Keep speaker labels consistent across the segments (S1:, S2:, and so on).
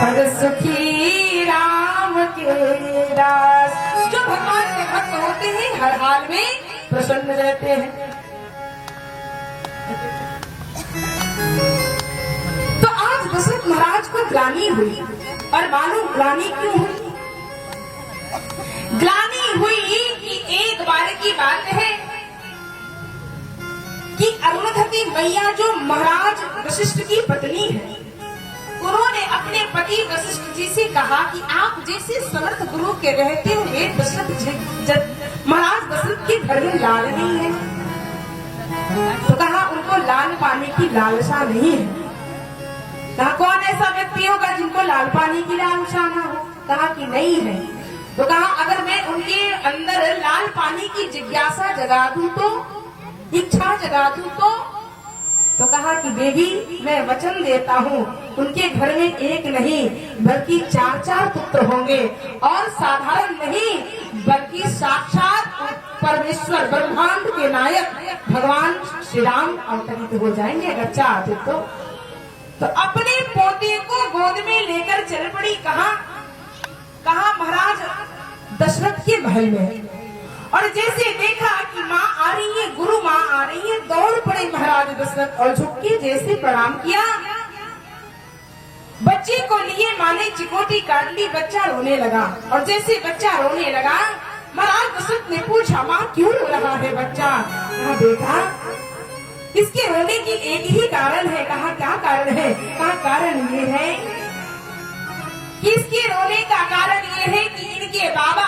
S1: पद सुखी राम के दास। जो भगवान के भक्त होते हैं हर हाल में प्रसन्न रहते हैं। तो आज दशरथ महाराज को ग्लानि हुई, और मालूम ग्लानि क्यों हुई? ग्लानि हुई कि एक बार की बात है कि अरुंधति मैया जो महाराज वशिष्ठ की पत्नी है, उन्होंने अपने पति वशिष्ठ जी से कहा कि आप जैसे समर्थ गुरु के रहते हुए महाराज दशरथ के घर में लाल नहीं है। तो कहा उनको लाल पानी की लालसा नहीं है। कहा कौन ऐसा व्यक्ति होगा जिनको लाल पानी की लालसा ना हो? कहा कि नहीं है। तो कहा अगर मैं उनके अंदर लाल पानी की जिज्ञासा जगा दूं तो, इच्छा जगा दूं तो कहा कि देवी मैं वचन देता हूँ उनके घर में एक नहीं बल्कि 4 पुत्र होंगे, और साधारण नहीं बल्कि साक्षात परमेश्वर ब्रह्मांड के नायक भगवान श्री राम अवतरित हो जाएंगे अगर चाहते तो अपने पोते को गोद में लेकर चल पड़ी। कहा महाराज दशरथ के महल में, और जैसे देखा कि माँ आ रही है, गुरु माँ आ रही है, दौड़ पड़े महाराज दशरथ और झुक के जैसे प्रणाम किया। बच्चे को लिए माँ ने चिकोटी काट ली, बच्चा रोने लगा, और जैसे बच्चा रोने लगा महाराज दशरथ ने पूछा माँ क्यों रो रहा है बच्चा? कहा बेटा इसके रोने की एक ही कारण है। कहा क्या कारण है? कहा कारण ये है कि इसके रोने का कारण ये है कि इनके बाबा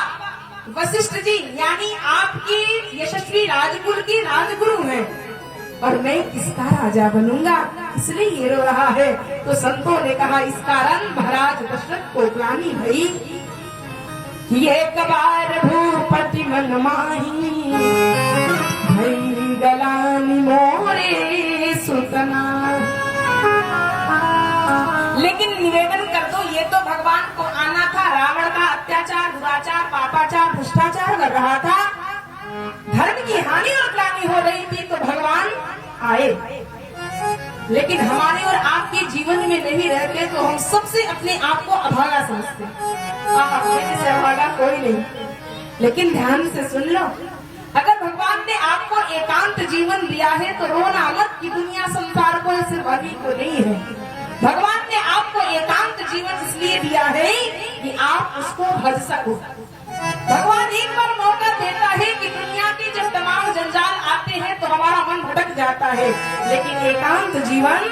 S1: वशिष्ठ जी यानी आपके यशस्वी राजकुल के राजगुरु हैं, और मैं किसका राजा बनूंगा, इसलिए ये रो रहा है। तो संतों ने कहा इस कारण महाराज दशरथ को ग्लानि भई, ये कबार भूपति मन माही भई गलानि मोरे सुतना। लेकिन निवेदन कर दो ये तो भगवान को आना था, रावण का अत्याचार दुराचार पापाचार भ्रष्टाचार कर रहा था, धर्म की हानि और ग्लानि हो रही थी तो भगवान आए। लेकिन हमारे और आपके जीवन में नहीं रहते तो हम सबसे अपने आप को अभागा समझते, अपने जैसे अभागा कोई नहीं। लेकिन ध्यान से सुन लो, अगर भगवान ने आपको एकांत जीवन दिया है तो रोना मत कि दुनिया संसार को सिर्फ अभी को नहीं है। भगवान ने आपको एकांत जीवन इसलिए दिया है कि आप उसको भज सको। भगवान एक बार मौका देता है कि दुनिया के जब तमाम जंजाल आते हैं तो हमारा मन भटक जाता है, लेकिन एकांत जीवन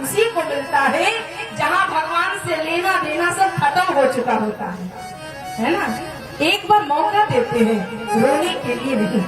S1: उसी को मिलता है जहाँ भगवान से लेना देना सब खत्म हो चुका होता है ना। एक बार मौका देते हैं रोने के लिए नहीं।